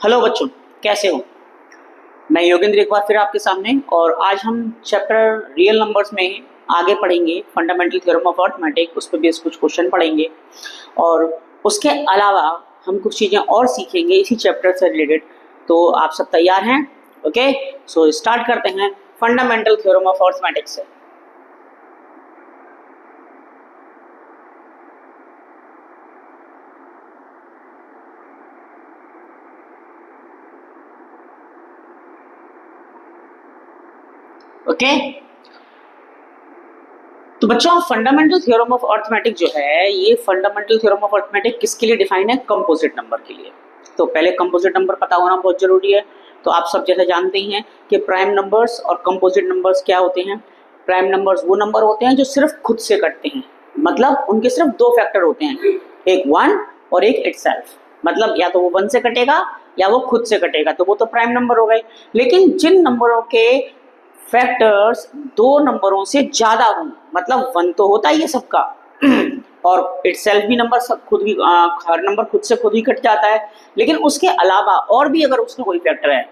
Hello बच्चों, कैसे हो? मैं योगेंद्र एक बार फिर आपके सामने। और आज हम चैप्टर रियल नंबर्स में आगे पढ़ेंगे। फंडामेंटल थ्योरम ऑफ अर्थमेटिक, उस पर बेस कुछ क्वेश्चन पढ़ेंगे और उसके अलावा हम कुछ चीज़ें और सीखेंगे इसी चैप्टर से रिलेटेड। तो आप सब तैयार हैं? ओके, सो स्टार्ट करते हैं फंडामेंटल थ्योरम ऑफ अर्थमेटिक से। ओके, तो बच्चों फंडामेंटल थ्योरम ऑफ अर्थमेटिक जो है, ये फंडामेंटल थ्योरम ऑफ अर्थमेटिक किसके लिए डिफाइन है? कंपोजिट नंबर के लिए। तो पहले कंपोजिट नंबर पता होना बहुत जरूरी है। तो आप सब जैसे जानते ही हैं कि प्राइम नंबर्स और कंपोजिट नंबर्स क्या होते हैं। प्राइम नंबर्स वो नंबर होते हैं जो सिर्फ खुद से कटते हैं, मतलब उनके सिर्फ दो फैक्टर होते हैं, एक वन और एक इटसेल्फ। मतलब या तो वो वन से कटेगा या वो खुद से कटेगा, तो वो तो प्राइम नंबर हो गए। लेकिन जिन नंबरों के फैक्टर्स दो नंबरों से ज्यादा हों, मतलब वन तो होता ही है सबका और इटसेल्फ भी नंबर सब खुद ही हर नंबर खुद से खुद ही कट जाता है, लेकिन उसके अलावा और भी अगर उसमें कोई फैक्टर है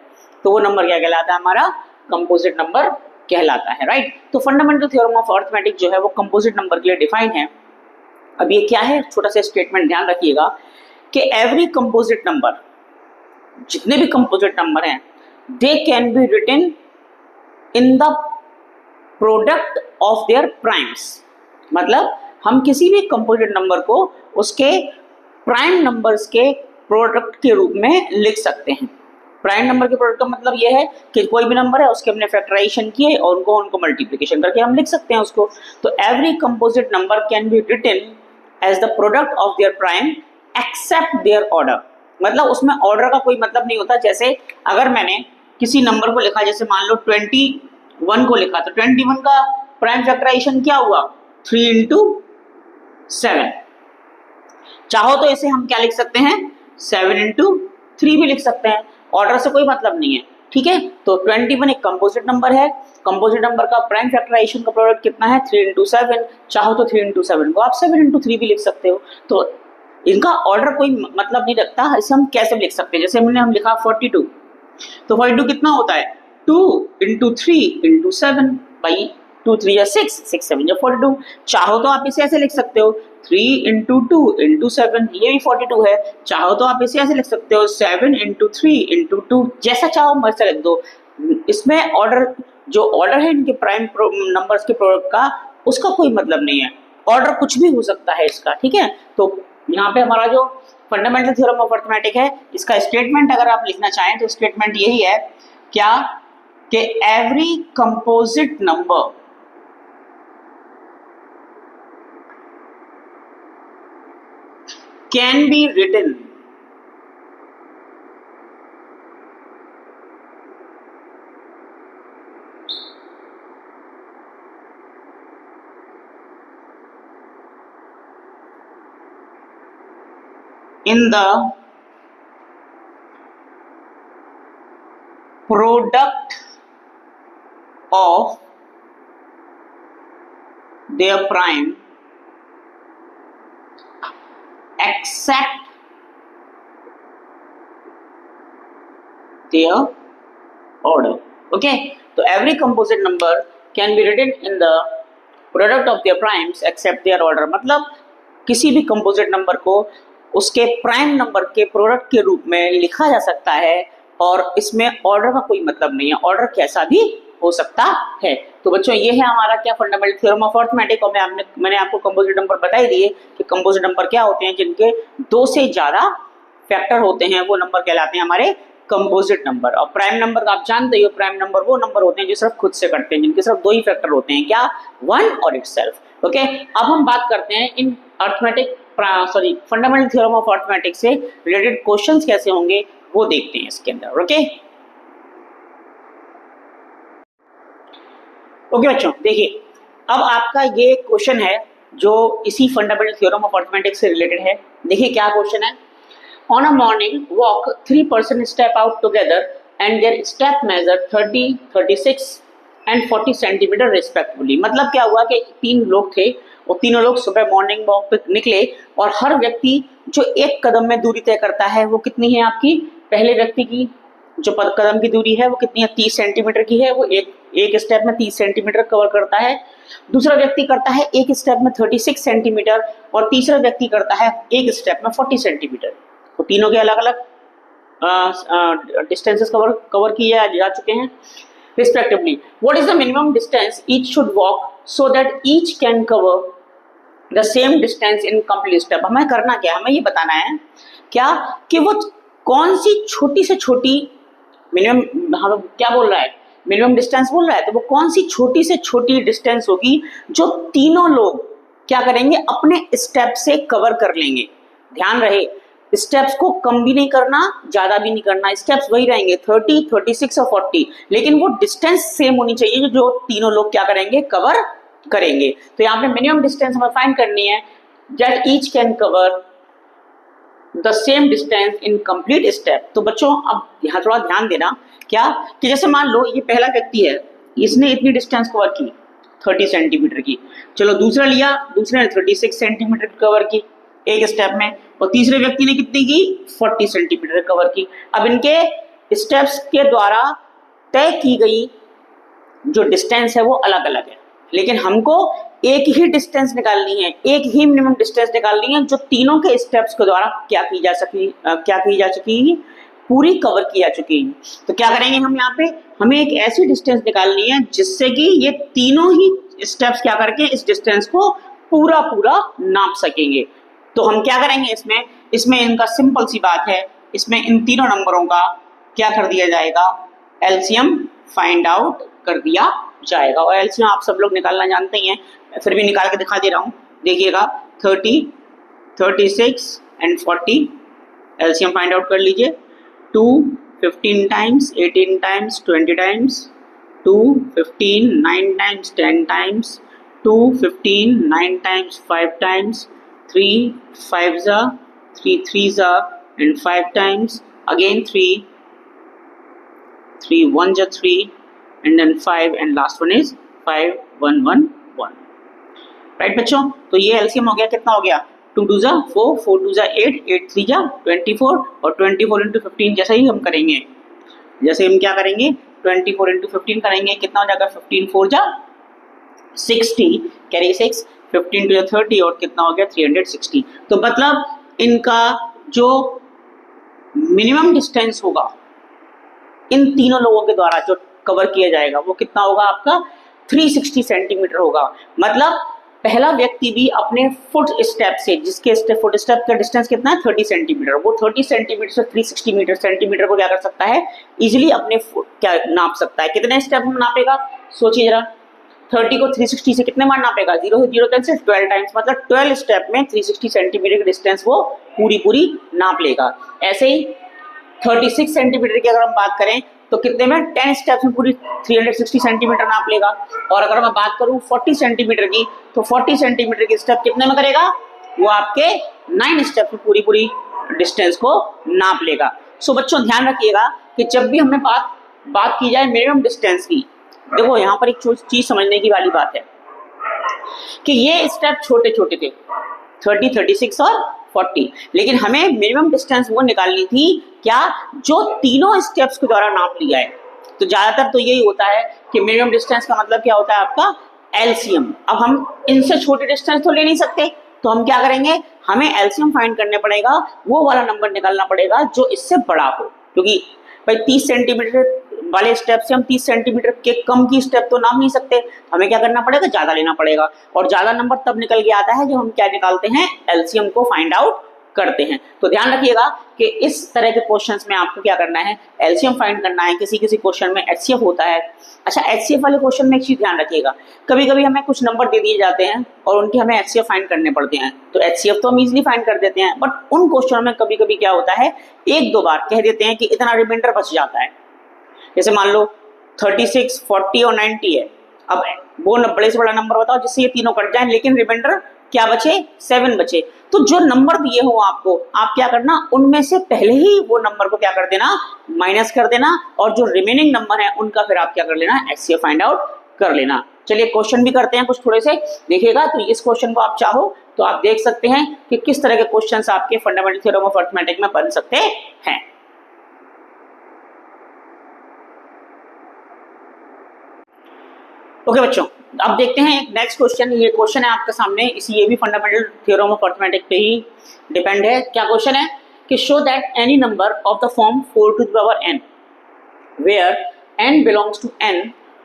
तो वो नंबर क्या कहलाता है? हमारा कंपोजिट नंबर कहलाता है, राइट। तो फंडामेंटल थ्योरम ऑफ अर्थमेटिक जो है वो कंपोजिट नंबर के लिए डिफाइन है। अब ये क्या है, छोटा सा स्टेटमेंट ध्यान रखिएगा कि एवरी कंपोजिट नंबर, जितने भी कंपोजिट नंबर हैं, they can be written in the product of their primes. मतलब हम किसी भी कंपोजिट नंबर को उसके प्राइम नंबर्स के प्रोडक्ट के रूप में लिख सकते हैं। प्राइम नंबर के प्रोडक्ट का मतलब यह है कि कोई भी नंबर है उसके हमने फैक्टराइजेशन किए और उनको मल्टीप्लिकेशन करके हम लिख सकते हैं उसको। तो every composite number can be written as the product of their prime except their order. मतलब उसमें ऑर्डर का कोई मतलब नहीं होता। जैसे अगर मैंने किसी नंबर को लिखा, जैसे मान लो 21 को लिखा, तो 21 का प्राइम फैक्टराइजेशन क्या हुआ? 3 इंटू 7। चाहो तो इसे हम क्या लिख सकते हैं? 7 इंटू 3 भी लिख सकते हैं। ऑर्डर से कोई मतलब नहीं है, ठीक है। तो 21 एक कंपोजिट नंबर है। कंपोजिट नंबर का प्राइम फैक्टराइजेशन का प्रोडक्ट कितना है? 3 इंटू 7। चाहो तो 3 इंटू 7 को आप 7 इंटू 3 भी लिख सकते हो। तो इनका ऑर्डर कोई मतलब नहीं रखता। इसे हम कैसे लिख सकते हैं? जैसे हमने लिखा 42, तो 42 कितना होता है? 2 इंटू 3 इंटू 7 बाई 2 3 या 6, 6 7 या 42। चाहो तो आप इसे ऐसे लिख सकते हो 3 इंटू 2 इंटू 7, ये भी 42 है। चाहो तो आप इसे ऐसे लिख सकते हो 7 इंटू 3 इंटू 2, जैसा चाहो वैसा लिख दो। इसमें ऑर्डर, जो ऑर्डर है इनके प्राइम नंबर्स के प्रोडक्ट का, उसका कोई मतलब नहीं है। ऑर्डर कुछ भी हो सकता है इसका, ठीक है। तो यहाँ पे हमारा जो फंडामेंटल थ्योरम ऑफ अर्थमेटिक है, इसका स्टेटमेंट अगर आप लिखना चाहें तो स्टेटमेंट यही है, क्या कि every composite number can be written in the product of their prime except their order. Okay, so every composite number can be written in the product of their primes except their order. मतलब किसी भी composite number को उसके prime number के product के रूप में लिखा जा सकता है और इसमें ऑर्डर का कोई मतलब नहीं है। ऑर्डर कैसा भी हो सकता है। तो बच्चों ये है हमारा क्या फंडामेंटल थ्योरम ऑफ अर्थमेटिक। और मैंने आपको कंपोजिट नंबर बता ही दिए कि कंपोजिट नंबर क्या होते हैं, जिनके दो से ज्यादा फैक्टर होते हैं वो नंबर कहलाते हैं हमारे कंपोजिट नंबर। और प्राइम नंबर का आप जानते ही हो, प्राइम नंबर वो नंबर होते हैं जो सिर्फ खुद से कटते हैं, जिनके सिर्फ दो ही फैक्टर होते हैं, क्या? वन और इटसेल्फ। ओके, अब हम बात करते हैं इन arithmetic fundamental theorem of arithmetic से रिलेटेड क्वेश्चंस कैसे होंगे वो देखते हैं इसके अंदर। ओके ओके बच्चों, देखिए अब आपका ये क्वेश्चन है जो इसी फंडामेंटल थ्योरम ऑफ अर्थमेटिक से रिलेटेड है। देखिए क्या क्वेश्चन है। On a morning walk, 3 persons step out together and their step measure 30, 36 and 40 centimetre respectively. मतलब क्या हुआ कि तीन लोग थे और तीनों लोग सुबह मॉर्निंग वॉक पे निकले और हर व्यक्ति जो एक कदम में दूरी तय करता है वो कितनी है आपकी? पहले व्यक्ति की जो कदम की दूरी है वो कितनी है, 30 सेंटीमीटर की है, वो एक स्टेप में 30 सेंटीमीटर कवर करता है। दूसरा व्यक्ति करता है एक स्टेप में 36 सेंटीमीटर और तीसरा व्यक्ति करता है एक स्टेप में 40 सेंटीमीटर। तो तीनों के अलग अलग डिस्टेंसेस कवर किए जा चुके हैं respectively. What is the minimum distance each should walk so that each can cover the same distance in complete step? हमें करना क्या, हमें ये बताना है क्या कि वो कौन सी छोटी से छोटी मिनिमम, हम क्या बोल रहा है, मिनिमम डिस्टेंस बोल रहा है, तो वो कौन सी छोटी से छोटी डिस्टेंस होगी जो तीनों लोग क्या करेंगे, अपने स्टेप से कवर कर लेंगे। ध्यान रहे, स्टेप्स को कम भी नहीं करना, ज्यादा भी नहीं करना, स्टेप्स वही रहेंगे 30, 36 और 40, लेकिन वो डिस्टेंस सेम होनी चाहिए जो तीनों लोग क्या करेंगे, कवर करेंगे। तो यहाँ पे मिनिमम डिस्टेंस हमें फाइंड करनी है, that each can cover the same distance in complete step. तो बच्चों अब यहाँ थोड़ा ध्यान देना, क्या कि जैसे मान लो ये पहला व्यक्ति है, इसने इतनी डिस्टेंस कवर की 30 सेंटीमीटर की, चलो दूसरा लिया, दूसरे ने 36 सेंटीमीटर कवर की एक स्टेप में, और तीसरे व्यक्ति ने कितनी की, 40 सेंटीमीटर कवर की। अब इनके स्टेप्स के द्वारा तय की गई जो डिस्टेंस है वो अलग अलग है, लेकिन हमको एक ही डिस्टेंस निकालनी है, एक ही मिनिमम डिस्टेंस निकालनी है जो तीनों के स्टेप्स के द्वारा क्या की जा चुकी पूरी कवर की जा चुकी है। तो क्या करेंगे हम यहाँ पे, हमें एक ऐसी डिस्टेंस निकालनी है जिससे कि ये तीनों ही स्टेप्स क्या करके इस डिस्टेंस को पूरा नाप सकेंगे। तो हम क्या करेंगे इसमें इनका सिंपल सी बात है, इसमें इन तीनों नंबरों का क्या कर दिया जाएगा, एलसीएम फाइंड आउट कर दिया जाएगा। और एलसीएम आप सब लोग निकालना जानते ही हैं, फिर भी निकाल के दिखा दे रहा हूँ, देखिएगा 30, 36 एंड 40, एलसीएम फाइंड आउट कर लीजिए। 2 15 times, 18 times, 20 times, 2 15 9 times, 10 times, 2 15 9 times, 5 times, 3 5s are 3 3s are and 5 times, again 3 1s are 3 and then 5 and last one is 5 1 1 1। Right बच्चों, तो ये एलसीएम हो गया, कितना हो गया, 2 2s are 4 4 2s are 8 8 3s are 24 और 24 into 15 जैसा ही हम करेंगे, जैसे हम क्या करेंगे 24 into 15 करेंगे, कितना हो जाएगा 15 4s are 60 कैरी 6 15 to 30 और कितना हो गया 360। तो मतलब इनका जो मिनिमम डिस्टेंस होगा इन तीनों लोगों के द्वारा जो कवर किया जाएगा वो कितना होगा, आपका 360 सेंटीमीटर होगा। मतलब पहला व्यक्ति भी अपने फुट स्टेप से, जिसके फुट स्टेप का डिस्टेंस कितना है 30 सेंटीमीटर, वो 30 सेंटीमीटर से 360 सेंटीमीटर को क्या कर सकता है, इजिली अपने फुट क्या नाप सकता है। कितने स्टेप में नापेगा, सोचिए जरा, 30 को 360 से कितने बार नापेगा, 0 से 0 कैंसिल, 12 टाइम्स, मतलब 12 स्टेप में 360 सेंटीमीटर की डिस्टेंस वो पूरी नाप लेगा। ऐसे ही 36 सेंटीमीटर की अगर हम बात करें तो कितने में 10 स्टेप्स में पूरी 360 सेंटीमीटर नाप लेगा। और अगर मैं बात करूं 40 सेंटीमीटर की, तो 40 सेंटीमीटर की स्टेप कितने में करेगा, वो आपके 9 स्टेप में पूरी डिस्टेंस को नाप लेगा। सो बच्चों ध्यान रखिएगा कि जब भी हमें बात की जाए मिनिमम डिस्टेंस की, देखो यहाँ पर एक चीज समझने की वाली बात है कि ये स्टेप छोटे छोटे थे 30, 36 और 40, लेकिन हमें मिनिमम डिस्टेंस वो निकालनी थी क्या, जो तीनों स्टेप्स के द्वारा नाप लिया है। तो ज्यादातर तो यही होता है कि मिनिमम डिस्टेंस का मतलब क्या होता है आपका एलसीएम। अब हम इनसे छोटे डिस्टेंस तो ले नहीं सकते, तो हम क्या करेंगे, हमें एलसीएम फाइंड करने पड़ेगा, वो वाला नंबर निकालना पड़ेगा जो इससे बड़ा हो, क्योंकि भाई 30 सेंटीमीटर वाले स्टेप से हम 30 सेंटीमीटर के कम की स्टेप तो नाप नहीं सकते, हमें क्या करना पड़ेगा, ज्यादा लेना पड़ेगा। और ज्यादा नंबर तब निकल के आता है जब हम क्या निकालते हैं, एलसीएम को फाइंड आउट करते हैं। तो ध्यान रखिएगा कि इस तरह के क्वेश्चंस में आपको क्या करना है, एलसीएम फाइंड करना है। किसी क्वेश्चन में एचसीएफ होता है। अच्छा, एचसीएफ वाले क्वेश्चन में एक चीज ध्यान रखिएगा, कभी कभी हमें कुछ नंबर दे दिए जाते हैं और उनके हमें एचसीएफ फाइंड करने पड़ते हैं, तो एचसीएफ तो हम इजीली फाइंड कर देते हैं, बट उन क्वेश्चनों में कभी कभी क्या होता है, एक दो बार कह देते हैं कि इतना रिमाइंडर बच जाता है। जैसे मान लो 36, 40 और 90 है, अब वो बड़े से बड़ा नंबर बताओ जिससे ये तीनों कट जाए, लेकिन रिमाइंडर क्या बचे, 7 बचे। तो जो नंबर दिए हो आपको, आप क्या करना, उनमें से पहले ही वो नंबर को क्या कर देना, माइनस कर देना, और जो रिमेनिंग नंबर है उनका फिर आप क्या कर लेना, एचसीएफ फाइंड आउट कर लेना। चलिए क्वेश्चन भी करते हैं कुछ थोड़े से, देखिएगा। तो इस क्वेश्चन को आप चाहो तो आप देख सकते हैं कि किस तरह के क्वेश्चन आपके फंडामेंटल थ्योरम ऑफ अरिथमेटिक में बन सकते हैं। ओके बच्चों, अब देखते हैं एक नेक्स्ट क्वेश्चन। ये क्वेश्चन है आपके सामने, ये भी फंडामेंटल थ्योरम ऑफ अर्थमेटिक पे ही डिपेंड है। क्या क्वेश्चन है कि show that any number of the form 4 to the power n where n belongs to n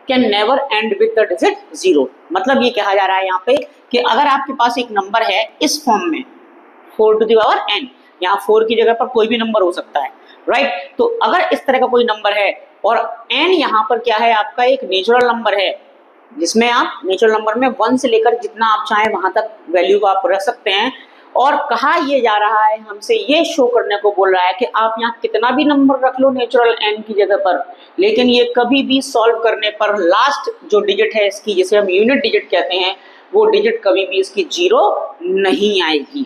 can never end with the digit 0। मतलब ये कहा जा रहा है यहाँ पे कि अगर आपके पास एक नंबर है इस फॉर्म में 4 to the power n, यहाँ 4 की जगह पर कोई भी नंबर हो सकता है, राइट। तो अगर इस तरह का कोई नंबर है और n यहाँ पर क्या है, आपका एक नेचुरल नंबर है जिसमें आप नेचुरल नंबर में 1 से लेकर जितना आप चाहें वहां तक वैल्यू को आप रख सकते हैं, और कहा ये जा रहा है, हमसे ये शो करने को बोल रहा है कि आप यहाँ कितना भी नंबर रख लो नेचुरल n की जगह पर, लेकिन ये कभी भी सॉल्व करने पर लास्ट जो डिजिट है इसकी, जिसे हम यूनिट डिजिट कहते हैं, वो डिजिट कभी भी इसकी 0 नहीं आएगी।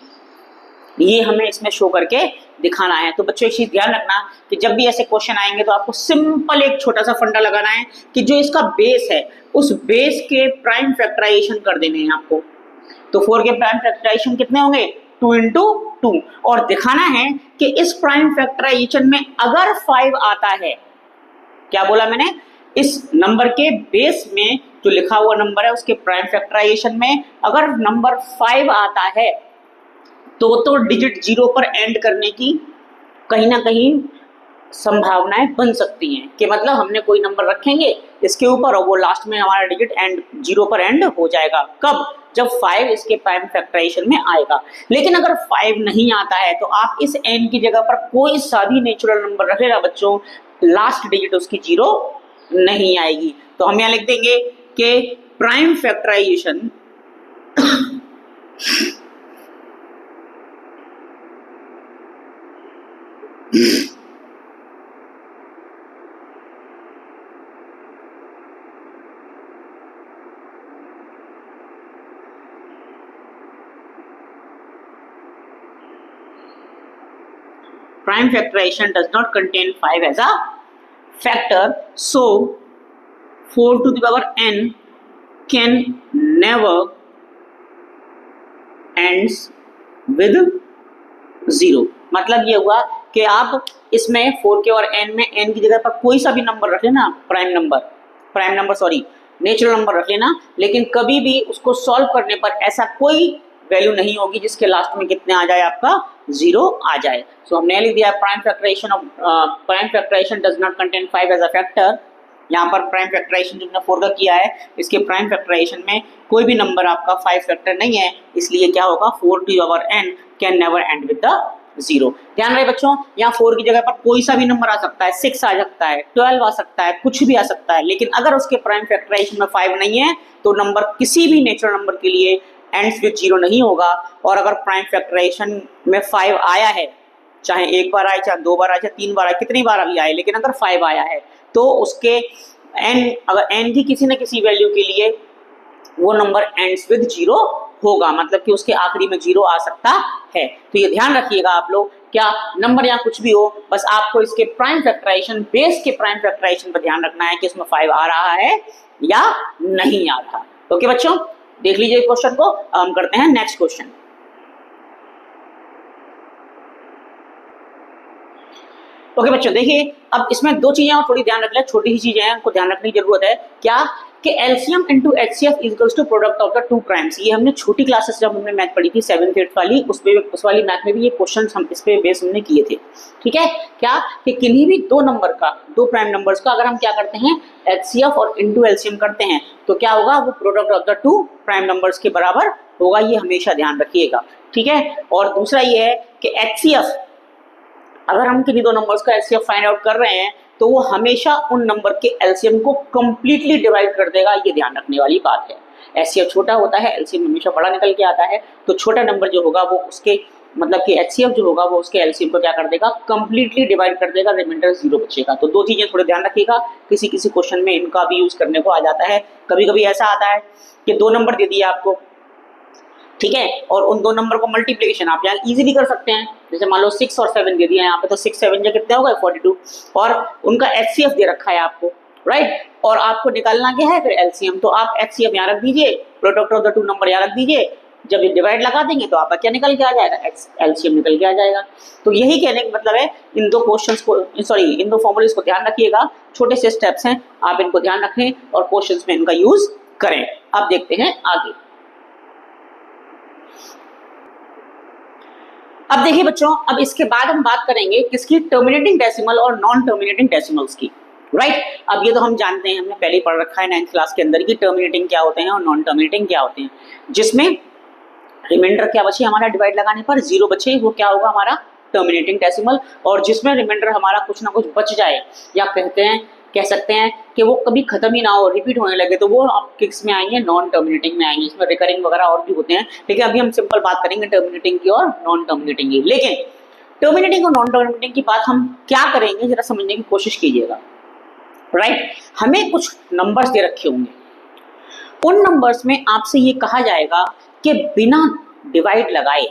ये हमें इसमें शो करके दिखाना है। तो बच्चों एक चीज ध्यान रखना कि जब भी ऐसे क्वेश्चन आएंगे तो आपको सिंपल एक छोटा सा फंडा लगाना है कि जो इसका बेस है उस बेस के प्राइम फैक्टराइजेशन कर देने हैं आपको। तो 4 के प्राइम फैक्टराइजेशन कितने होंगे, 2 into 2, और दिखाना है कि इस प्राइम फैक्टराइजेशन में अगर 5 आता है, क्या बोला मैंने, इस नंबर के बेस में जो लिखा हुआ नंबर है उसके प्राइम फैक्टराइजेशन में अगर नंबर 5 आता है तो डिजिट 0 पर एंड करने की कहीं ना कहीं संभावनाएं बन सकती हैं, कि मतलब हमने कोई नंबर रखेंगे इसके ऊपर और वो लास्ट में हमारा डिजिट 0 पर एंड हो जाएगा। कब, जब 5 इसके प्राइम फैक्टराइजेशन में आएगा। लेकिन अगर 5 नहीं आता है तो आप इस n की जगह पर कोई सा भी नेचुरल नंबर रखेगा बच्चों, लास्ट डिजिट उसकी 0 नहीं आएगी। तो हम यहाँ लिख देंगे कि prime factorization prime factorization does not contain 5 as a factor, so 4 to the power n can never ends with 0। मतलब ये हुआ कि आप इसमें 4 के और n में n की जगह पर कोई सा भी नंबर रख लेना, नेचुरल नंबर रख लेना, लेकिन कभी भी उसको सॉल्व करने पर ऐसा कोई वैल्यू नहीं होगी जिसके लास्ट में कितने आ जाए, आपका 0 आ जाए। सो हमने लिख दिया prime factorization does not contain 5 as a factor. यहाँ पर प्राइम फैक्टराइजेशन जो हमने 4 का किया है, इसके प्राइम फैक्टराइजेशन में कोई भी नंबर आपका 5 फैक्टर नहीं है, इसलिए क्या होगा, 4 to the power n can never and with the 0। ध्यान रहे बच्चों, यहाँ 4 की जगह पर कोई सा भी नंबर आ सकता है, 6 आ सकता है, 12 आ सकता है, कुछ भी आ सकता है, लेकिन अगर उसके प्राइम फैक्टराइजेशन में 5 नहीं है तो नंबर किसी भी नेचुरल नंबर के लिए एंड्स विद 0 नहीं होगा। और अगर प्राइम फैक्टराइजेशन में 5 आया है, चाहे एक बार आए, चाहे 2 बार आए, चाहे 3 बार आए, कितनी बार अभी आए, लेकिन अगर 5 आया है तो उसके अगर n की किसी न किसी वैल्यू के लिए वो नंबर एंड्स विद 0 होगा, मतलब कि उसके आखिरी में 0 आ सकता है। तो ये ध्यान रखिएगा आप लोग, क्या नंबर यहाँ कुछ भी हो, बस आपको इसके प्राइम फैक्टराइजेशन, बेस के प्राइम फैक्टराइजेशन पर ध्यान रखना है कि इसमें 5 आ रहा है या नहीं आ रहा। ओके बच्चों, देख लीजिए क्वेश्चन को। हम करते हैं नेक्स्ट क्वेश्चन। ओके बच्चों देखिए, अब इसमें 2 चीजें और थोड़ी ध्यान रख ले, छोटी सी चीजें हैं, उनको ध्यान रखने की जरूरत है। क्या कि LCM into HCF is equals to product of the 2 primes. ये हमने छोटी क्लासेस जब हमने मैथ पढ़ी थी 7th 8th वाली, उस वाली मैथ में भी ये क्वेश्चन हम इस पे बेस हमने किए थे। ठीक है, क्या कि किन्हीं भी 2 नंबर का, 2 प्राइम नंबर्स का अगर हम क्या करते हैं, एचसीएफ और इनटू एलसीएम करते हैं तो क्या होगा, वो product of the 2 prime numbers के बराबर होगा। ये हमेशा ध्यान रखिएगा। ठीक है, और दूसरा ये है कि एचसीएफ, अगर हम किन्हीं 2 नंबर्स का एचसीएफ फाइंड आउट कर रहे हैं तो वो हमेशा उन नंबर के एलसीएम को कंप्लीटली डिवाइड कर देगा। ये ध्यान रखने वाली बात है। एचसीएफ छोटा होता है, एलसीएम हमेशा बड़ा निकल के आता है, तो छोटा नंबर जो होगा वो उसके मतलब कि एचसीएफ जो होगा वो उसके एलसीएम को क्या कर देगा, कंप्लीटली डिवाइड कर देगा, रिमाइंडर 0 बचेगा। तो 2 चीजें थोड़े ध्यान रखिएगा, किसी किसी क्वेश्चन में इनका भी यूज करने को आ जाता है। कभी कभी ऐसा आता है कि 2 नंबर दे दिए आपको, ठीक है, और उन 2 नंबर को मल्टीप्लिकेशन आप यहाँ इजीली कर सकते हैं। जैसे मान लो 6 और 7 दे दिया यहाँ पे, तो 6 7 जो कितने हो गए 42, और उनका एचसीएफ दे रखा है आपको, राइट, और आपको निकालना क्या है फिर एलसीएम। तो आप एचसीएफ यहाँ रख दीजिए, प्रोडक्ट ऑफ द 2 नंबर यहाँ रख दीजिए, जब ये डिवाइड लगा देंगे तो आपका क्या निकल के आ जाएगा, एलसीएम निकल के आ जाएगा। तो यही कहने का मतलब है, इन 2 क्वेश्चंस को, सॉरी इन 2 फॉर्मूलेस को ध्यान रखिएगा। छोटे से स्टेप्स हैं, आप इनको ध्यान रखें और क्वेश्चंस में इनका यूज करें। अब देखते हैं आगे। अब देखिए बच्चों, अब इसके बाद हम बात करेंगे किसकी, टर्मिनेटिंग डेसिमल और नॉन टर्मिनेटिंग डेसिमल्स की, राइट। अब ये तो हम जानते हैं, हमने पहले ही पढ़ रखा है 9th क्लास के अंदर की टर्मिनेटिंग क्या होते हैं और नॉन टर्मिनेटिंग क्या होते हैं। जिसमें रिमाइंडर क्या बचे हमारा डिवाइड लगाने पर, 0 बचे, वो क्या होगा हमारा टर्मिनेटिंग डेसिमल। और जिसमें रिमाइंडर हमारा कुछ ना कुछ बच जाए, या कह सकते हैं कि वो कभी खत्म ही ना हो, रिपीट होने लगे, तो वो आप किस में आएंगे, नॉन टर्मिनेटिंग में आएंगे। इसमें रिकरिंग वगैरह और भी होते हैं, लेकिन अभी हम सिंपल बात करेंगे टर्मिनेटिंग की और नॉन टर्मिनेटिंग की। लेकिन टर्मिनेटिंग और नॉन टर्मिनेटिंग की बात हम क्या करेंगे, जरा समझने की कोशिश कीजिएगा, राइट। हमें कुछ नंबर्स दे रखे होंगे, उन नंबर्स में आपसे ये कहा जाएगा कि बिना डिवाइड लगाए,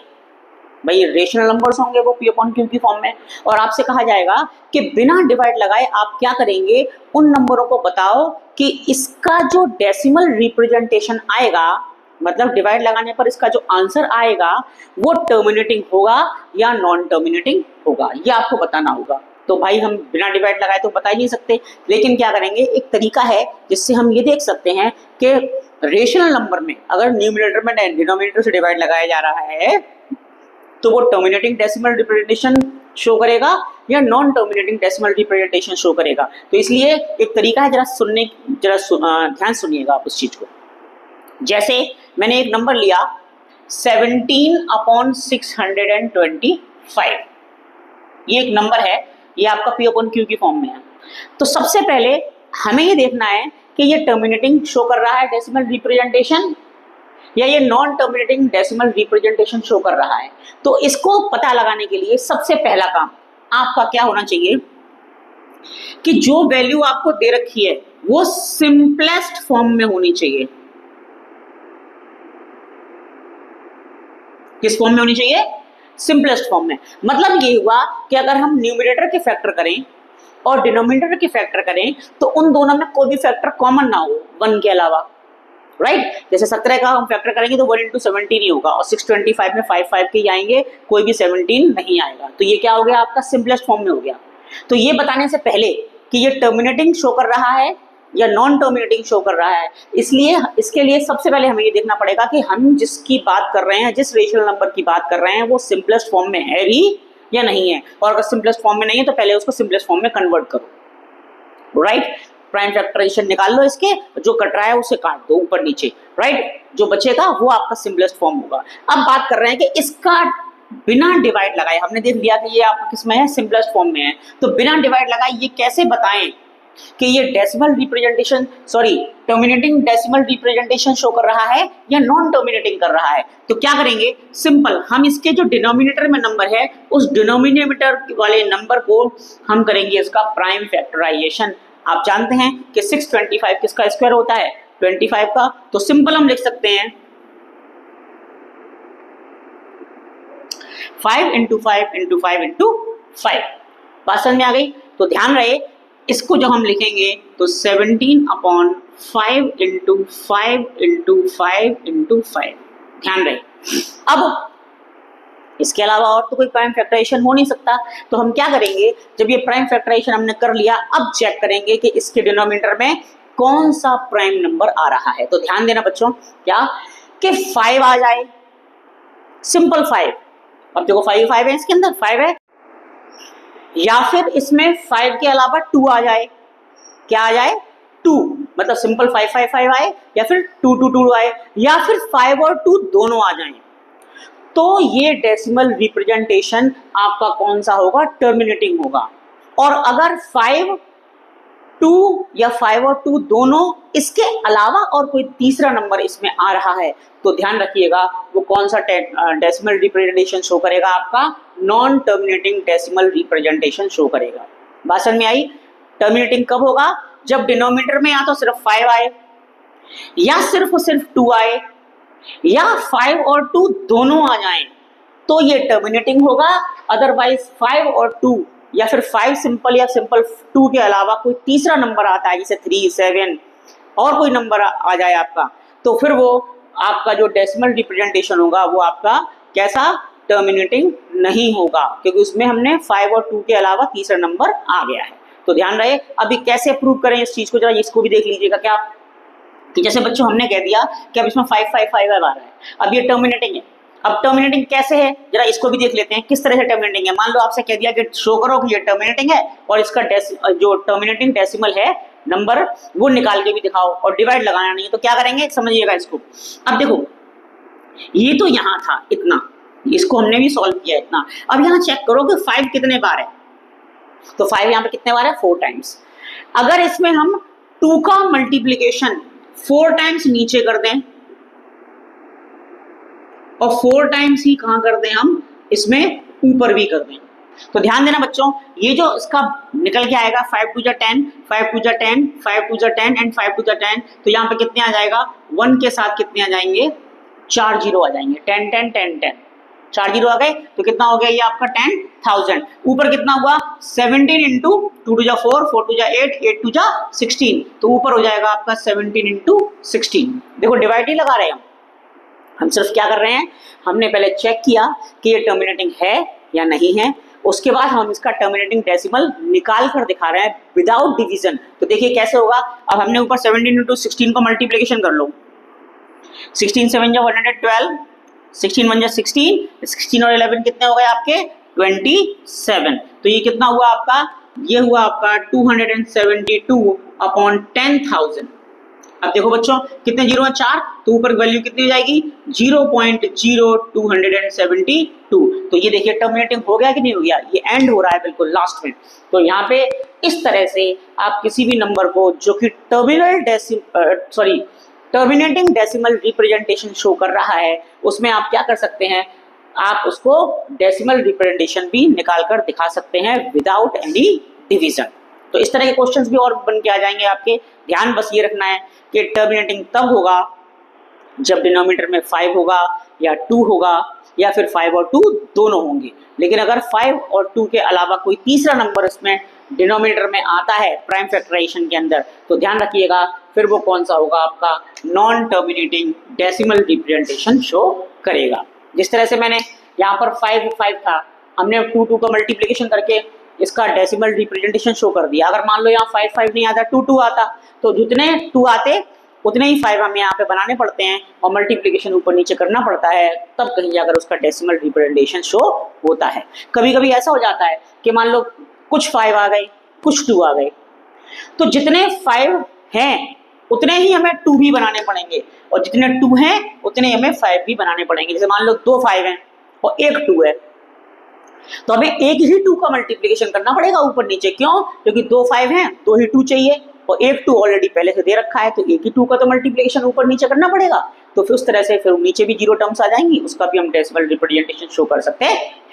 भाई रेशनल नंबर्स होंगे वो P अपॉन Q की फॉर्म में, और आपसे कहा जाएगा कि बिना डिवाइड लगाए आप क्या करेंगे, उन नंबरों को बताओ कि इसका जो डेसिमल रिप्रेजेंटेशन आएगा, मतलब डिवाइड लगाने पर इसका जो आंसर आएगा वो टर्मिनेटिंग होगा या नॉन टर्मिनेटिंग होगा, ये आपको बताना होगा। तो भाई हम बिना डिवाइड लगाए तो बता ही नहीं सकते, लेकिन क्या करेंगे, एक तरीका है जिससे हम ये देख सकते हैं कि रेशनल नंबर में अगर न्यूमरेटर में डिनोमिनेटर से डिवाइड लगाया जा रहा है तो वो टर्मिनेटिंग डेसिमल रिप्रेजेंटेशन शो करेगा या non terminating decimal representation show करेगा। तो इसलिए एक तरीका है, ध्यान सुनिएगा आप उस चीज को। जैसे मैंने एक नंबर लिया 17/625, ये एक नंबर है, ये आपका P अपॉन Q की फॉर्म में है। तो सबसे पहले हमें ये देखना है कि ये टर्मिनेटिंग शो कर रहा है डेसिमल रिप्रेजेंटेशन या ये non terminating decimal representation show कर रहा है। तो इसको पता लगाने के लिए सबसे पहला काम आपका क्या होना चाहिए कि जो वैल्यू आपको दे रखी है वो सिंपलेस्ट फॉर्म में होनी चाहिए। किस फॉर्म में होनी चाहिए, सिंपलेस्ट फॉर्म में। मतलब ये हुआ कि अगर हम न्यूमरेटर के फैक्टर करें और डिनोमिनेटर के फैक्टर करें तो उन दोनों में कोई भी फैक्टर कॉमन ना हो 1 के अलावा, राइट। जैसे 17 का हम फैक्टर करेंगे तो 1 × 17 ही होगा, और 625 में 5 के ही आएंगे, कोई भी 17 नहीं आएगा। तो ये क्या हो गया, आपका सिंपलेस्ट फॉर्म में हो गया। तो ये बताने से पहले कि ये टर्मिनेटिंग शो कर रहा है या नॉन टर्मिनेटिंग शो कर रहा है, इसलिए इसके लिए सबसे पहले हमें ये देखना पड़ेगा कि हम जिसकी बात कर रहे हैं, जिस रेशनल नंबर की बात कर रहे हैं, वो सिंपलेस्ट फॉर्म में है भी या नहीं है। और अगर सिंपलेस्ट फॉर्म में नहीं है तो पहले उसको सिंपलेस्ट फॉर्म में कन्वर्ट करो, राइट। प्राइम फैक्टराइजेशन निकाल लो, इसके जो कट रहा है उसे काट दो ऊपर नीचे, राइट। जो बचेगा वो आपका सिंपलेस्ट फॉर्म होगा। अब बात कर रहे हैं कि इसका बिना डिवाइड लगाए, हमने देख लिया कि ये आपका किसमें है, सिंपलेस्ट फॉर्म में है। तो बिना डिवाइड लगाए ये कैसे बताएं कि ये decimal representation, terminating decimal representation show कर रहा है या नॉन टर्मिनेटिंग कर रहा है। तो क्या करेंगे, सिंपल, हम इसके जो डिनोमिनेटर में नंबर है उस डिनोमिनेटर वाले नंबर को हम करेंगे इसका प्राइम फैक्टराइजेशन। आप जानते हैं कि 625 किसका स्क्वायर होता है, 25 का। तो सिंपल हम लिख सकते हैं 5 × 5 × 5 × 5। बात समझ में आ गई। तो ध्यान रहे, इसको जब हम लिखेंगे तो 17/5 × 5 × 5 × 5, ध्यान रहे। अब इसके अलावा और तो कोई प्राइम फैक्टराइजेशन हो नहीं सकता, तो हम क्या करेंगे, जब ये प्राइम फैक्टराइजेशन हमने कर लिया, अब चेक करेंगे कि इसके डिनोमिनेटर में कौन सा प्राइम नंबर आ रहा है। तो ध्यान देना बच्चों, क्या कि 5 आ जाए, सिंपल 5। अब देखो 5 है, इसके अंदर 5 है, या फिर इसमें 5 के अलावा 2 आ जाए। क्या आ जाए, 2, मतलब सिंपल 5 5 5 आए, या फिर 2 2 2 आए, या फिर 5 और 2 दोनों आ जाएं। तो ये डेसिमल रिप्रेजेंटेशन आपका कौन सा होगा, टर्मिनेटिंग होगा। और अगर 5 2 या 5 और 2 दोनों, इसके अलावा और कोई तीसरा नंबर इसमें आ रहा है, तो ध्यान रखिएगा वो कौन सा डेसिमल रिप्रेजेंटेशन शो करेगा, आपका non terminating decimal representation show करेगा। बात समझ में आई। टर्मिनेटिंग कब होगा, जब डिनोमिनेटर में या तो सिर्फ 5 आए, या सिर्फ 2 आए, या 5 और 2 दोनों आ जाएं, तो ये टर्मिनेटिंग होगा। अदरवाइज 5 और 2 या फिर 5 सिंपल या सिंपल 2 के अलावा कोई तीसरा नंबर आता है, जैसे 3 7 और कोई नंबर आ जाए आपका, तो फिर वो आपका जो डेसिमल रिप्रेजेंटेशन होगा वो आपका कैसा, टर्मिनेटिंग नहीं होगा, क्योंकि उसमें हमने 5 और 2 के अलावा तीसरा नंबर आ गया है। तो ध्यान रहे। अभी कैसे प्रूव करें इस चीज को, जरा इसको भी देख लीजिएगा। क्या कि जैसे बच्चों हमने कह दिया कि अब इसमें 555 आ रहा है, अब ये टर्मिनेटिंग है। अब टर्मिनेटिंग कैसे है, जरा इसको भी देख लेते हैं किस तरह से टर्मिनेटिंग है। मान लो आपसे कह दिया कि शो करो कि ये टर्मिनेटिंग है और इसका जो टर्मिनेटिंग डेसिमल है नंबर वो निकाल के भी दिखाओ, और डिवाइड लगाना नहीं है तो क्या करेंगे समझिएगा इसको। अब देखो ये तो यहाँ था इतना, इसको हमने भी सॉल्व किया इतना। अब यहाँ चेक करो कि 5 कितने बार है, तो 5 यहाँ पे कितने बार है 4 टाइम्स। अगर इसमें हम 2 का मल्टीप्लीकेशन 4 टाइम्स नीचे कर दें और 4 टाइम्स ही कहां कर दें हम इसमें ऊपर भी कर दें, तो ध्यान देना बच्चों ये जो इसका निकल के आएगा 5 टू जा 10, 5 टू जा 10, 5 टू जा 10 एंड 5 टू जा 10, तो यहाँ पे कितने आ जाएगा 1 के साथ कितने आ जाएंगे 4 जीरो आ जाएंगे, 10 10 10 10, 4 जीरो आ गए तो कितना हो गया ये आपका 10,000। ऊपर कितना हुआ 17 इंटू 2 टू जा 4, 4 टू जा 8, 8 टू जा 16, तो ऊपर हो जाएगा आपका 17 इंटू 16। देखो डिवाइड ही लगा रहे हैं हम सिर्फ क्या कर रहे हैं, हमने पहले चेक किया कि ये टर्मिनेटिंग है या नहीं है, उसके बाद हम इसका टर्मिनेटिंग डेसिमल निकाल कर दिखा रहे हैं विदाउट डिवीजन। तो देखिए कैसे होगा, अब हमने ऊपर 17 इंटू 16 को मल्टीप्लीकेशन कर लो, 16 7 जा 112, 16 1 जा 16, 16 और 11 कितने हो गए आपके 27, तो ये कितना हुआ आपका, ये हुआ आपका 272 अपॉन 10,000। अब देखो बच्चों कितने जीरो है 4, तो ऊपर वैल्यू कितनी हो जाएगी 0.0272, तो ये देखिए टर्मिनेटिंग हो गया कि नहीं हो गया, ये एंड हो रहा है बिल्कुल लास्ट में। तो यहाँ पे इस तरह से आप किसी भी नंबर को जो कि टर्मिनेटिंग डेसिमल रिप्रेजेंटेशन शो कर रहा है उसमें आप क्या कर सकते हैं, आप उसको डेसिमल रिप्रेजेंटेशन भी निकाल कर दिखा सकते हैं विदाउट एनी डिवीजन। तो इस तरह के क्वेश्चंस भी और बन के आ जाएंगे आपके। ध्यान बस ये रखना है कि टर्मिनेटिंग तब होगा जब डिनोमिनेटर में 5 होगा या 2 होगा या फिर 5 और 2 दोनों होंगे, लेकिन अगर 5 और 2 के अलावा कोई तीसरा नंबर इसमें डिनोमिनेटर में आता है प्राइम फैक्टराइजेशन के अंदर, तो ध्यान रखिएगा फिर वो कौन सा होगा आपका non terminating decimal representation show करेगा। जिस तरह से मैंने यहाँ पर 5 5 था, हमने 2 का मल्टीप्लीकेशन करके इसका डेसिमल रिप्रेजेंटेशन शो कर दिया। अगर मान लो यहाँ 5 5 नहीं आता 2 2 आता, तो जितने 2 आते उतने ही 5 हमें यहाँ पे बनाने पड़ते हैं और मल्टीप्लिकेशन ऊपर नीचे करना पड़ता है, तब कहीं जाकर उसका डेसिमल रिप्रेजेंटेशन शो होता है। कभी कभी ऐसा हो जाता है कि मान लो कुछ 5 आ गए कुछ 2 आ गए, तो जितने 5 हैं उतने ही हमें 2 भी बनाने पड़ेंगे और जितने 2 हैं उतने हमें 5 भी बनाने पड़ेंगे। जैसे मान लो 2 5 हैं और 1 2 है, तो हमें एक ही 2 का मल्टीप्लिकेशन करना पड़ेगा ऊपर नीचे, क्यों, क्योंकि 2 5 हैं 2 ही 2 चाहिए और 1 2 ऑलरेडी पहले से दे रखा है, तो एक ही 2 का तो मल्टीप्लिकेशन ऊपर नीचे करना पड़ेगा। तो फिर उस तरह से फिर नीचे भी 0 टर्म्स आ जाएंगी, उसका भी हम डेसिमल रिप्रेजेंटेशन शो कर सकते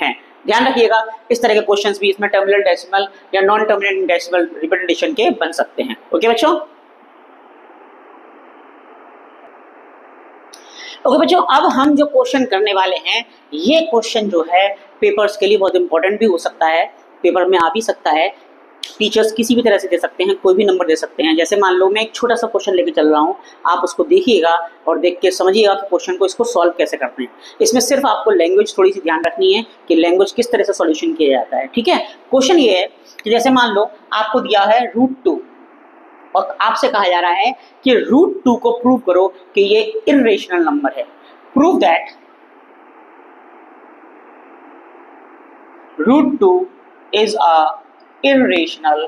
हैं। ध्यान रखिएगा इस तरह के क्वेश्चंस भी इसमें टर्मिनल डेसिमल या नॉन टर्मिनल डेसिमल रिप्रेजेंटेशन के बन सकते हैं। ओके बच्चों, ओके बच्चों, अब हम जो क्वेश्चन करने वाले हैं ये क्वेश्चन जो है पेपर्स के लिए बहुत इंपॉर्टेंट भी हो सकता है, पेपर में आ भी सकता है, टीचर्स किसी भी तरह से दे सकते हैं, कोई भी नंबर दे सकते हैं। जैसे मान लो मैं एक छोटा सा क्वेश्चन लेके चल रहा हूँ, आप उसको देखिएगा और देख के समझिएगा कि क्वेश्चन को इसको सॉल्व कैसे करते हैं। इसमें सिर्फ आपको लैंग्वेज थोड़ी सी ध्यान रखनी है कि लैंग्वेज किस तरह से सॉल्यूशन किया जाता है। ठीक है, क्वेश्चन ये है कि जैसे मान लो आपको दिया है √2 और आपसे कहा जा रहा है कि √2 को प्रूव करो कि ये इर्रेशनल नंबर है। Prove that √2 is a irrational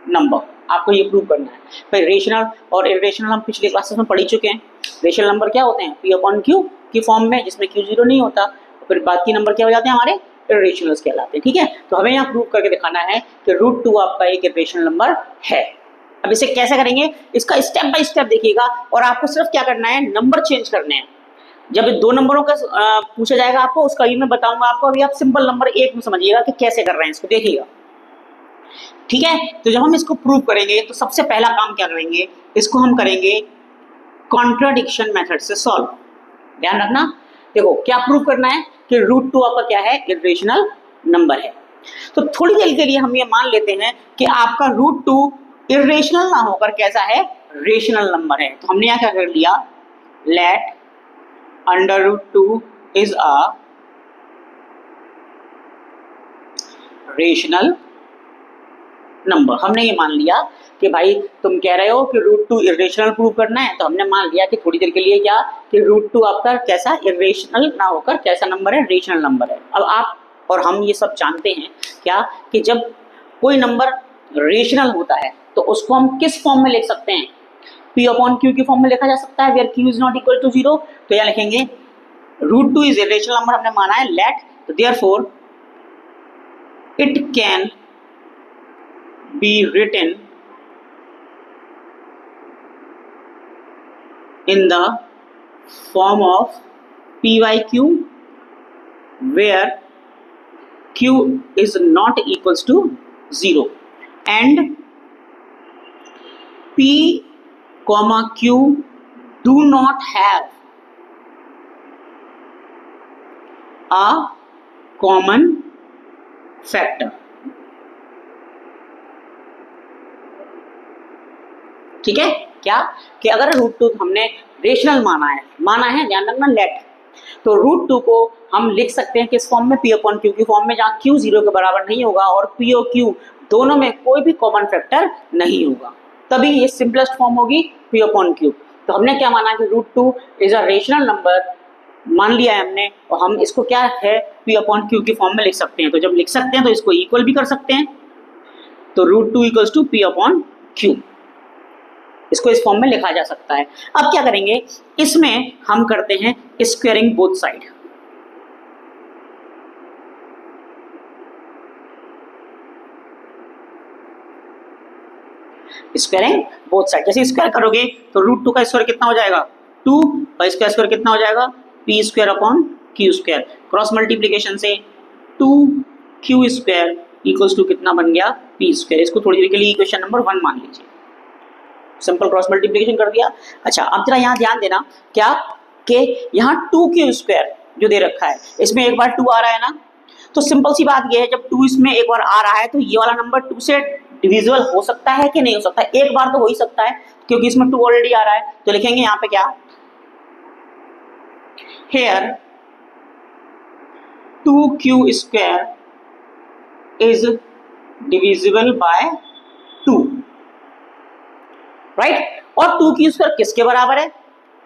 number. आपको ये प्रूव करना है। भाई रेशनल और इर्रेशनल हम पिछले क्लासेस में पढ़ ही चुके हैं। रेशनल नंबर क्या होते हैं, P/Q की फॉर्म में, जिसमें Q 0 नहीं होता, फिर बाकी नंबर क्या हो जाते हैं हमारे इर्रेशनल्स कहलाते हैं। ठीक है, तो हमें यहाँ प्रूव करके दिखाना है कि √2 आपका एक इर्रेशनल नंबर है। अब इसे कैसे करेंगे, इसका स्टेप बाय स्टेप देखिएगा और आपको सिर्फ क्या करना है, नंबर चेंज करने हैं। जब 2 नंबरों का पूछा जाएगा आपको, उसका भी मैं बताऊंगा आपको। अभी आप सिंपल नंबर 1 में समझिएगा कि कैसे कर रहे हैं, इसको देखिएगा। ठीक है, तो जब हम इसको प्रूव करेंगे तो सबसे पहला काम क्या करेंगे, इसको हम करेंगे कॉन्ट्राडिक्शन मेथड से सॉल्व। ध्यान रखना, देखो क्या प्रूव करना है कि √2 आपका क्या है, इर्रेशनल नंबर है। तो थोड़ी देर के लिए हम ये मान लेते हैं कि आपका √2 इर्रेशनल ना होकर कैसा है, रेशनल नंबर है। तो हमने यहाँ क्या कर लिया, let √2 is a rational number. हमने ये मान लिया कि भाई तुम कह रहे हो कि रूट टू इरेशनल प्रूव करना है, तो हमने मान लिया कि थोड़ी देर के लिए क्या कि रूट टू आपका कैसा इरेशनल ना होकर कैसा नंबर है, रेशनल नंबर है। अब आप और हम ये सब जानते हैं क्या कि जब कोई नंबर रेशनल होता है तो उसको हम किस फॉर्म में लिख सकते हैं, पी अपॉन क्यू की फॉर्म में लिखा जा सकता है, where Q is not equal to 0। तो यहाँ लिखेंगे root two is irrational number, हमने माना है लेट, तो therefore it can be written in the form of p by q where q is not equals to 0 and p comma q do not have a common factor। ठीक है, क्या कि अगर root two हमने rational माना है ध्यान रखना लेट, तो रूट टू को हम लिख सकते हैं किस फॉर्म में, पी अपॉन क्यू की फॉर्म में, जहाँ क्यू 0 के बराबर नहीं होगा और पी और क्यू दोनों में कोई भी कॉमन फैक्टर नहीं होगा, तभी ये सिंपलेस्ट फॉर्म होगी पी अपॉन क्यू। तो हमने क्या माना कि root two is a rational number मान लिया है हमने, और हम इसको क्या है पी अपॉन क्यू की फॉर्म में लिख सकते हैं। तो जब लिख सकते हैं तो इसको इक्वल भी कर सकते हैं, तो root two equals to P upon Q, इसको इस फॉर्म में लिखा जा सकता है। अब क्या करेंगे, इसमें हम करते हैं squaring both side. Squaring both side, जैसे स्क्वायर करोगे तो रूट टू का स्क्वायर कितना हो जाएगा 2, और इसका स्क्वायर कितना हो जाएगा P square upon Q square. Cross multiplication से 2q स्क्वायर इक्वल्स टू कितना बन गया पी स्क्वायर। इसको थोड़ी देर के लिए इक्वेशन नंबर 1 मान लीजिए, सिंपल क्रॉस मल्टीप्लिकेशन कर दिया। अच्छा अब जरा यहाँ ध्यान देना क्या कि यहाँ 2q स्क्वायर जो दे रखा है इसमें एक बार 2 आ रहा है ना, तो सिंपल सी बात ये है जब 2 इसमें एक बार आ रहा है तो ये वाला नंबर 2 से डिविजिबल हो सकता है कि नहीं हो सकता है, एक बार तो हो ही सकता है क्योंकि इसमें 2 ऑलरेडी आ रहा है। तो लिखेंगे यहाँ पे क्या, here 2q square is divisible by 2, right. और 2q स्क्वायर किसके बराबर है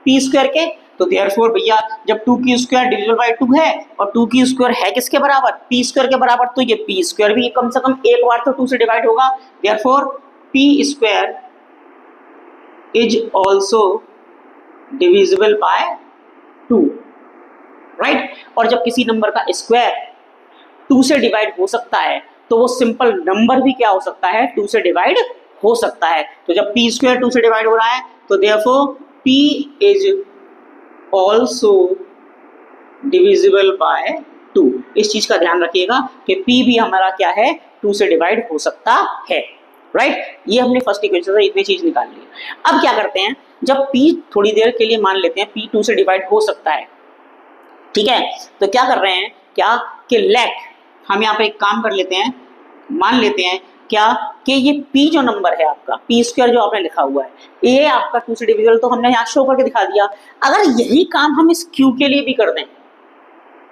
p स्क्वायर के, तो देयरफॉर भैया जब 2q स्क्वायर डिविजिबल बाय 2 है और 2q स्क्वायर है किसके बराबर p स्क्वायर के बराबर, तो ये p स्क्वायर भी कम से कम एक बार तो 2 से डिवाइड होगा। Therefore p square is also divisible by 2, right. और जब किसी नंबर का स्क्वायर 2 से डिवाइड हो सकता है तो वो सिंपल नंबर भी क्या हो सकता है 2 से डिवाइड हो सकता है। तो जब p स्क्वायर 2 से डिवाइड हो रहा है तो therefore p is also divisible by 2। इस चीज का ध्यान रखिएगा कि p भी हमारा क्या है 2 से डिवाइड हो सकता है, राइट। ये हमने फर्स्ट इक्वेशन से इतनी चीज निकाल ली। अब क्या करते हैं, जब p थोड़ी देर के लिए मान लेते हैं p 2 से डिवाइड हो सकता है, ठीक है, तो क्या कर रहे हैं क्या कि लेट, हम यहाँ पे एक काम कर लेते हैं, मान लेते हैं क्या कि ये p जो नंबर है आपका p स्क्वायर जो आपने लिखा हुआ है ये आपका 2 से डिविजिबल, तो हमने यहाँ शो करके दिखा दिया। अगर यही काम हम इस q के लिए भी कर दें,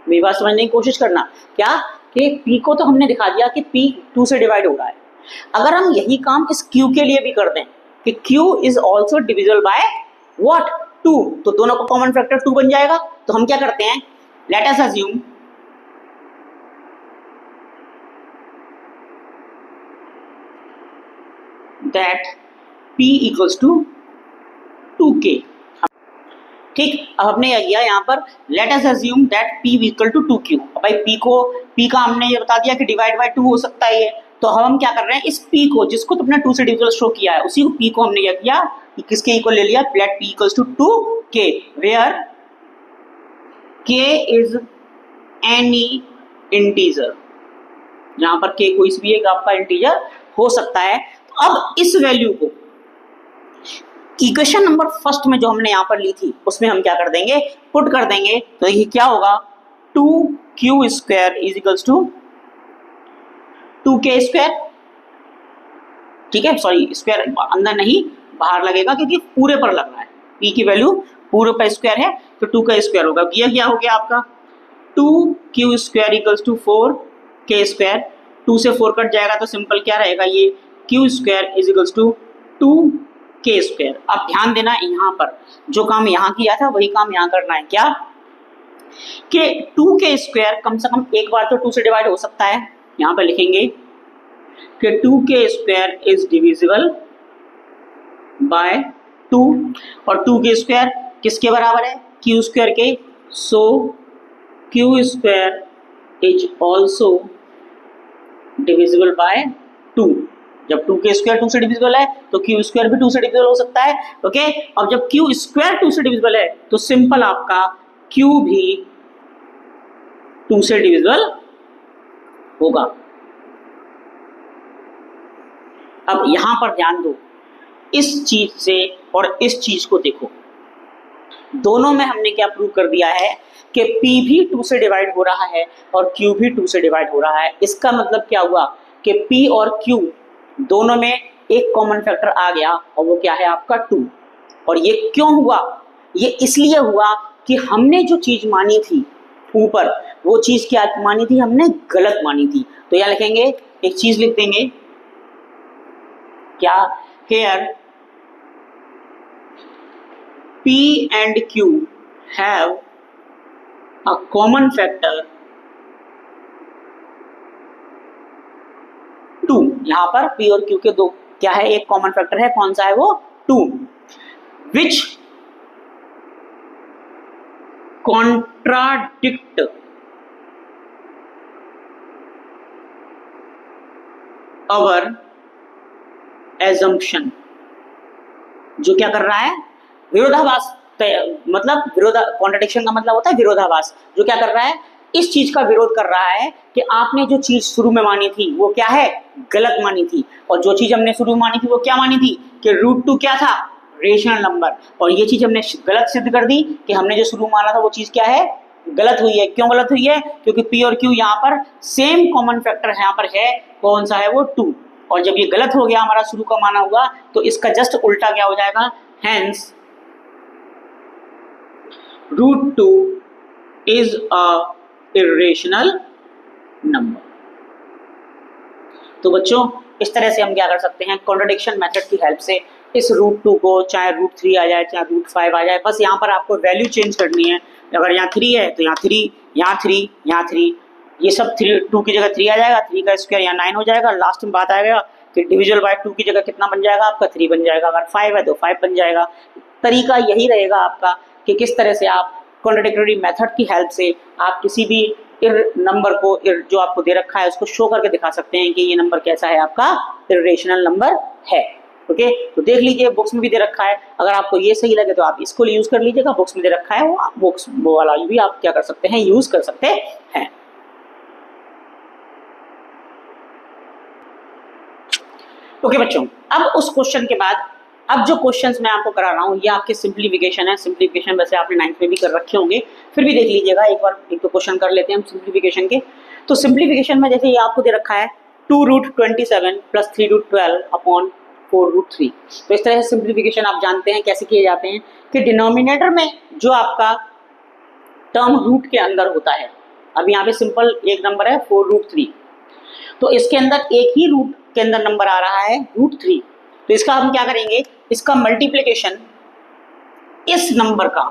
मेरी बात समझने की कोशिश करना, क्या कि p को तो हमने दिखा दिया कि p 2 से डिवाइड हो रहा है, अगर हम यही काम इस q के लिए भी कर दें कि q is also divisible by what 2, तो दोनों का कॉमन फैक्टर 2 बन जाएगा। तो हम क्या करते हैं, late us assume that p equals to 2k, ठीक। अब हमने किया यहाँ पर let us assume that p equal to 2q। भाई p का हमने ये बता दिया कि डिवाइड बाय 2 हो सकता है ये, तो हम क्या कर रहे हैं इस p को जिसको तुमने 2 से डिविजिबल शो किया है उसी को p को हमने क्या किया किसके इक्वल ले लिया, let p equals to 2k where k is any integer, जहां पर k कोई भी एक आपका इंटीजर हो सकता है। तो अब इस वैल्यू को इक्वेशन नंबर फर्स्ट में जो हमने यहां पर ली थी उसमें हम क्या कर देंगे पुट कर देंगे, तो ये क्या होगा 2q square is equals to 2k square, ठीक है, सॉरी स्क्वायर अंदर नहीं बाहर लगेगा क्योंकि पूरे पर लग रहा है, p की वैल्यू पूरे पर स्क्वायर है तो 2 का स्क्वायर होगा। ये क्या हो गया आपका 2q square equals to 4k square, 2 से 4 कट जाएगा तो सिंपल क्या रहेगा ये Q square is equals to 2k square. अब ध्यान देना, यहाँ पर जो काम यहाँ किया था वही काम यहाँ करना है। क्या कि 2k स्क्वायर कम से कम एक बार तो 2 से डिवाइड हो सकता है। यहाँ पर लिखेंगे कि 2k square is divisible by 2, और 2k स्क्वायर किसके बराबर है? क्यू स्क्वायर के। So Q square is also divisible by 2। जब 2k स्क्वायर 2 से डिविजिबल है तो क्यू स्क्वायर भी 2 से डिविजिबल हो सकता है। ओके, अब जब क्यू स्क्वायर 2 से डिविजिबल है तो सिंपल आपका क्यू भी 2 से डिविजिबल होगा। अब यहां पर ध्यान दो, इस चीज से और इस चीज को देखो, दोनों में हमने क्या प्रूव कर दिया है कि P भी 2 से डिवाइड हो रहा है और Q भी 2 से डिवाइड हो रहा है। इसका मतलब क्या हुआ कि P और Q दोनों में एक कॉमन फैक्टर आ गया और वो क्या है आपका 2। और ये क्यों हुआ? ये इसलिए हुआ कि हमने जो चीज मानी थी ऊपर, वो चीज क्या मानी थी? हमने गलत मानी थी। तो यहाँ लिखेंगे, एक चीज लिख देंगे, क्या? Here P and Q have a common factor 2। यहां पर P और Q के दो क्या है? एक कॉमन फैक्टर है। कौन सा है वो? 2, which contradict our assumption। जो क्या कर रहा है? विरोधाभास, मतलब कॉन्ट्रडिक्शन का मतलब होता है विरोधाभास। जो क्या कर रहा है? इस चीज का विरोध कर रहा है कि आपने जो चीज शुरू में मानी थी वो क्या है? गलत मानी थी। और जो चीज हमने शुरू में मानी थी वो क्या मानी थी? कि √2 क्या था? Rational number. और ये चीज हमने गलत सिद्ध कर दी कि हमने जो शुरू में माना था वो चीज क्या है? गलत हुई है। क्यों गलत हुई है? क्योंकि P और Q यहाँ पर सेम कॉमन फैक्टर यहाँ पर है। कौन सा है वो? 2। और जब ये गलत हो गया हमारा शुरू का माना हुआ, तो इसका जस्ट उल्टा क्या हो जाएगा? Hence √2 is a irrational number। तो बच्चों, इस तरह से हम क्या कर सकते हैं? कॉन्ट्रडिक्शन मेथड की हेल्प से इस √2 को, चाहे √3 आ जाए चाहे √5 आ जाए, बस यहाँ पर आपको वैल्यू चेंज करनी है। अगर यहाँ 3 है तो यहाँ 3, यहाँ 3, यहाँ 3, ये सब 2 की जगह 3 आ जाएगा, 3 का स्क्वायर यहाँ 9 हो जाएगा। लास्ट में बात आएगा कि डिविजल बाय 2 की जगह कितना बन जाएगा आपका? 3 बन जाएगा। अगर 5 है तो 5 बन जाएगा। तरीका यही रहेगा आपका कि किस तरह से आप कॉन्ट्रडिक्टरी मेथड की हेल्प से आप किसी भी नंबर को, जो आपको दे रखा है उसको शो करके दिखा सकते हैं कि ये नंबर कैसा है? आपका इर्रेशनल नंबर है। ओके, तो देख लीजिए, बुक्स में भी दे रखा है। अगर आपको ये सही लगे तो आप इसको यूज कर लीजिएगा। बुक्स में दे रखा है वो वाला भी आप क्या कर सकते हैं? यूज कर सकते हैं। ओके बच्चों, अब उस क्वेश्चन के बाद अब जो क्वेश्चंस मैं आपको करा रहा हूँ ये आपके सिंप्लीफिकेशन है। सिंप्लीफिकेशन वैसे आपने 9th में भी कर रखे होंगे, फिर भी देख लीजिएगा एक बार। एक तो क्वेश्चन कर लेते हैं हम सिंप्लीफिकेशन के। तो सिंप्लीफिकेशन में जैसे ये आपको दे रखा है 2√27 + 3√12 अपॉन 4√3। तो इस तरह से सिंप्लीफिकेशन आप जानते हैं कैसे किए जाते हैं कि डिनोमिनेटर में जो आपका टर्म रूट के अंदर होता है, अब यहाँ पे सिंपल एक नंबर है 4√3, तो इसके अंदर एक ही रूट के अंदर नंबर आ रहा है √3। तो इसका हम क्या करेंगे? इसका मल्टीप्लिकेशन, इस नंबर का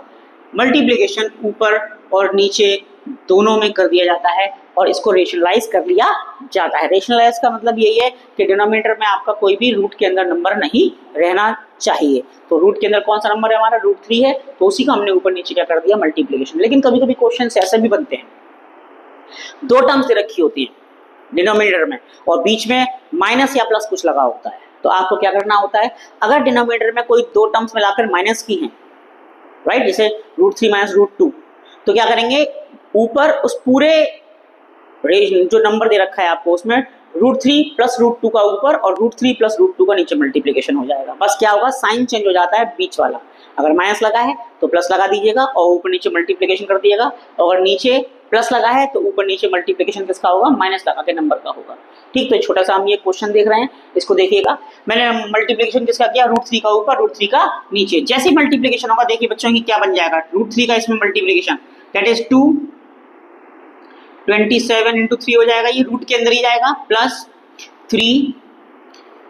मल्टीप्लिकेशन ऊपर और नीचे दोनों में कर दिया जाता है और इसको रेशनलाइज कर लिया जाता है। रेशनलाइज का मतलब यही है कि डिनोमिनेटर में आपका कोई भी रूट के अंदर नंबर नहीं रहना चाहिए। तो रूट के अंदर कौन सा नंबर है हमारा? √3 है, तो उसी का हमने ऊपर नीचे क्या कर दिया? मल्टीप्लिकेशन। लेकिन कभी कभी क्वेश्चन ऐसे भी बनते हैं, 2 टर्म्स दे रखी होती है डिनोमिनेटर में और बीच में माइनस या प्लस कुछ लगा होता है। तो आपको क्या करना होता है? अगर डिनोमिनेटर में कोई 2 टर्म्स मिलाकर माइनस की हैं, राइट, जैसे √3 - √2, तो क्या करेंगे? ऊपर उस पूरे जो नंबर दे रखा है आपको उसमें √3 + √2 का ऊपर और √3 + √2 का नीचे मल्टीप्लिकेशन हो जाएगा। बस क्या होगा? साइन चेंज हो जाता है बीच वाला। अगर माइनस लगा है तो प्लस लगा दीजिएगा और ऊपर नीचे मल्टीप्लिकेशन कर दिएगा। अगर नीचे प्लस लगा है तो ऊपर नीचे मल्टीप्लिकेशन किसका होगा? माइनस लगा के नंबर का होगा। ठीक, तो छोटा सा हम ये क्वेश्चन देख रहे हैं, इसको देखिएगा। मैंने मल्टीप्लिकेशन किसका किया? √3 का ऊपर, √3 का नीचे। जैसे मल्टीप्लिकेशन होगा देखिए बच्चों की क्या बन जाएगा? √3 का इसमें मल्टीप्लिकेशन, दैट इज 227 × 3 हो जाएगा, ये रूट के अंदर ही जाएगा, प्लस 3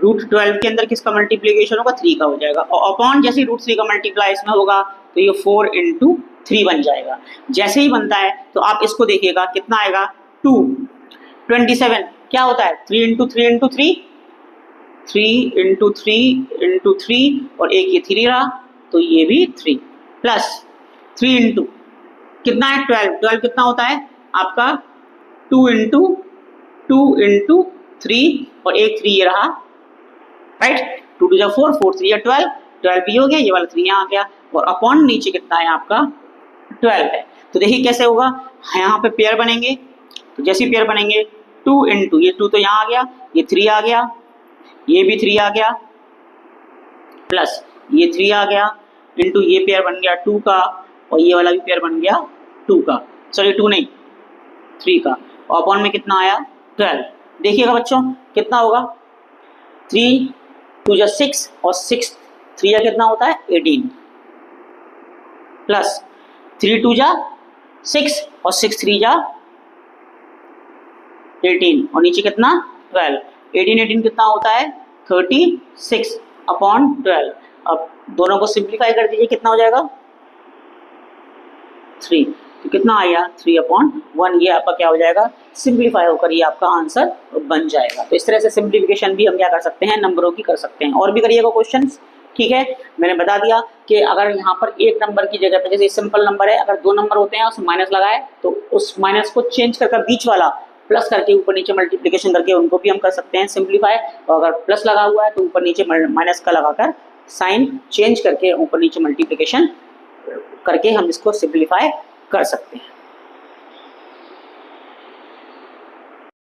रूट 12 के अंदर किसका मल्टीप्लीकेशन होगा, 3 का हो जाएगा, और अपॉन जैसे रूट 3 का मल्टीप्लाई इसमें होगा तो ये 4 इंटू 3 बन जाएगा। जैसे ही बनता है तो आप इसको देखिएगा कितना आएगा 2। 27 क्या होता है 3 इंटू 3 इंटू 3, 3 इंटू 3 इंटू 3, और एक ये 3 रहा तो ये भी 3, प्लस 3 इंटू कितना है 12, 12 कितना होता है आपका 2 इंटू 2 इंटू 3, और एक 3 ये रहा, राइट, 2 टू 4, 4 3 12, 12 भी हो गया, ये वाला 3 यहाँ आ गया, और अपॉन नीचे कितना है आपका 12 है। तो देखिए कैसे होगा, यहाँ पे पेयर बनेंगे, तो जैसे पेयर बनेंगे 2 इंटू ये 2 तो यहाँ आ गया, ये 3 आ गया, ये भी 3 आ गया, प्लस ये 3 आ गया, इंटू ये पेयर बन गया 2 का, और ये वाला भी पेयर बन गया 2 का, सॉरी 2 नहीं 3 का, और अपॉन में कितना आया 12। देखिएगा बच्चों कितना होगा 3 2 जा 6, और 6 3 जा कितना होता है 18, प्लस 3 2 जा 6, और 6 3 जा 18, और नीचे कितना 12, 18 कितना होता है 36 अपॉन 12। अब दोनों को सिंप्लीफाई कर दीजिए, कितना हो जाएगा 3, तो कितना आया 3 अपॉन 1, ये आपका क्या हो जाएगा सिंप्लीफाई होकर ये आपका आंसर बन जाएगा। तो इस तरह से सिंप्लीफिकेशन भी हम क्या कर सकते हैं, नंबरों की कर सकते हैं। और भी करिएगा क्वेश्चन, ठीक है। मैंने बता दिया कि अगर यहाँ पर एक नंबर की जगह पर, जैसे सिंपल नंबर है, अगर 2 नंबर होते हैं उसमें माइनस लगाए तो उस माइनस को चेंज करके बीच वाला प्लस करके ऊपर नीचे मल्टीप्लिकेशन करके उनको भी हम कर सकते हैं सिंप्लीफाई, और अगर प्लस लगा हुआ है तो ऊपर नीचे माइनस का लगाकर साइन चेंज करके ऊपर नीचे मल्टीप्लिकेशन करके हम इसको सिंप्लीफाई कर सकते हैं।